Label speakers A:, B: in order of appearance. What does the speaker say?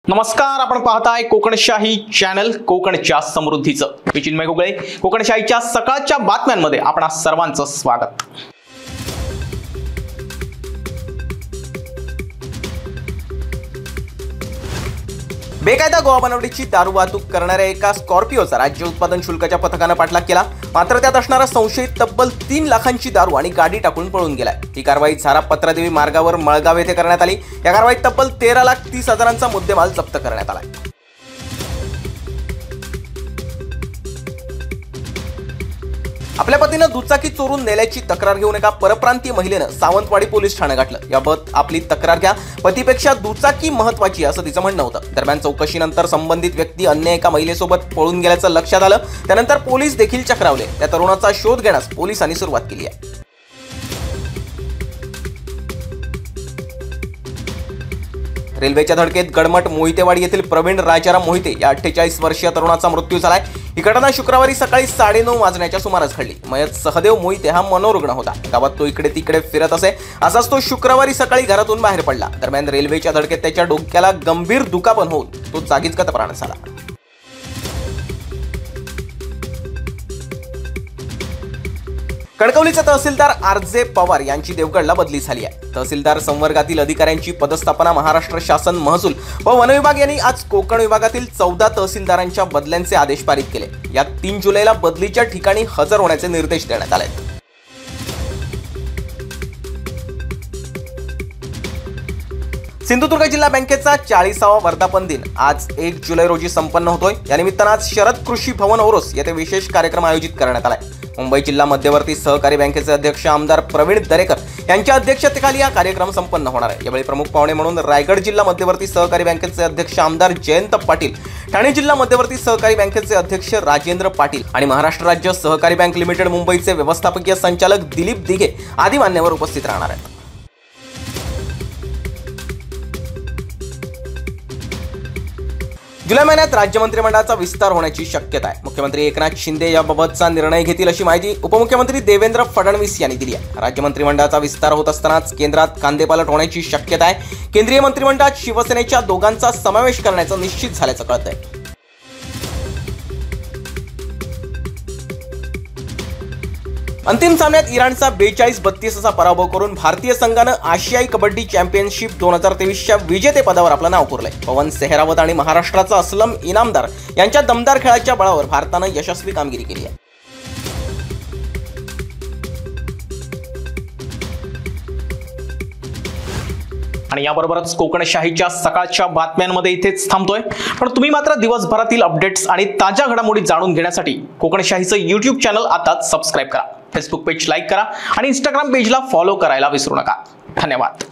A: नमस्कार, आपण पाहताय कोकणशाही चॅनल कोकणच्या समृद्धीचं. मी चिन्मय घुगळे. कोकणशाहीच्या सकाळच्या बातम्यांमध्ये आपणा सर्वांचं स्वागत. बेकायदा गोवा बनवडीची दारू वाहतूक करणाऱ्या एका स्कॉर्पिओचा राज्य उत्पादन शुल्काच्या पथकानं पाठलाग केला. मात्र त्यात असणारा संशयित तब्बल 3 लाखांची दारू आणि गाडी टाकून पळून गेलाय. ही कारवाई झारा पत्रादेवी मार्गावर मळगाव येथे करण्यात आली. या कारवाईत तब्बल 13,30,000चा मुद्देमाल जप्त करण्यात आला. आपल्या पतीनं दुचाकी चोरून नेल्याची तक्रार घेऊन एका परप्रांतीय महिलेनं सावंतवाडी पोलीस ठाणे गाठलं. याबाबत आपली तक्रार घ्या, पतीपेक्षा दुचाकी महत्वाची असं तिचं म्हणणं होतं. दरम्यान चौकशीनंतर संबंधित व्यक्ती अन्य एका महिलेसोबत पळून गेल्याचं लक्षात आलं. त्यानंतर पोलीस देखील चक्रावले. त्या तरुणाचा शोध घेण्यास पोलिसांनी सुरुवात केली आहे. रेल्वेच्या धडकेत गडमट मोहितेवाडी येथील प्रवीण राजाराम मोहिते या 48 वर्षीय तरुणाचा मृत्यू झालाय. ही घटना शुक्रवारी सकाळी 9:30 वाजण्याच्या सुमारास घडली. मयत सहदेव मोहिते हा मनोरुग्ण होता. गावात तो इकडे तिकडे फिरत असे. असाच तो शुक्रवारी सकाळी घरातून बाहेर पडला. दरम्यान रेल्वेच्या धडकेत त्याच्या डोक्याला गंभीर दुखापत होऊन तो जागीच गतप्राण झाला. कणकवलीचे तहसीलदार आर.जे. पवार यांची देवगडला बदली झाली आहे. तहसीलदार संवर्गातील अधिकाऱ्यांची पदस्थापना महाराष्ट्र शासन महसूल व वन विभाग यांनी आज कोकण विभागातील 14 तहसीलदारांच्या बदल्यांचे आदेश पारित केले. यात 3 जुलैला बदलीच्या ठिकाणी हजर होण्याचे निर्देश देण्यात आले. सिंधुदुर्ग जिल्हा बँकेचा 40वा वर्धापन दिन आज 1 जुलै रोजी संपन्न होतोय. या निमित्तानं आज शरद कृषी भवन ओरोस येथे विशेष कार्यक्रम आयोजित करण्यात आलाय. मुंबई जिल्हा मध्यवर्ती सहकारी बँकेचे अध्यक्ष आमदार प्रवीण दरेकर यांच्या अध्यक्षतेखाली हा कार्यक्रम संपन्न होणार आहे. यावेळी प्रमुख पाहुणे म्हणून रायगड जिल्हा मध्यवर्ती सहकारी बँकेचे अध्यक्ष आमदार जयंत पाटील, ठाणे जिल्हा मध्यवर्ती सहकारी बँकेचे अध्यक्ष राजेंद्र पाटील आणि महाराष्ट्र राज्य सहकारी बँक लिमिटेड मुंबईचे व्यवस्थापकीय संचालक दिलीप दिघे आदी मान्यवर उपस्थित राहणार आहेत. जुलै महिन्यात राज्य मंत्रिमंडळाचा विस्तार होण्याची शक्यता आहे. मुख्यमंत्री एकनाथ शिंदे याबाबतचा निर्णय घेतील अशी माहिती उपमुख्यमंत्री देवेंद्र फडणवीस यांनी दिली आहे. राज्य मंत्रिमंडळाचा विस्तार होत असतानाच केंद्रात कांदेपालट होण्याची शक्यता आहे. केंद्रीय मंत्रिमंडळात शिवसेनेच्या दोघांचा समावेश करण्याचं निश्चित झाल्याचं कळतंय. अंतिम सामन्यात इराणचा 42-32 असा पराभव करून भारतीय संघानं आशियाई कबड्डी चॅम्पियनशिप 2023च्या विजेतेपदावर आपलं नाव कोरलंय. पवन सेहरावत आणि महाराष्ट्राचा असलम इनामदार यांच्या दमदार खेळाच्या बळावर भारतानं यशस्वी कामगिरी केली आहे. आणि याबरोबरच कोकणशाहीच्या सकाळच्या बातम्यांमध्ये इथेच थांबतोय. पण तुम्ही मात्र दिवसभरातील अपडेट्स आणि ताज्या घडामोडी जाणून घेण्यासाठी कोकणशाहीचं YouTube चॅनल आताच सबस्क्राईब करा. फेसबुक पेज लाईक करा आणि इंस्टाग्राम पेजला फॉलो करायला विसरू नका. धन्यवाद.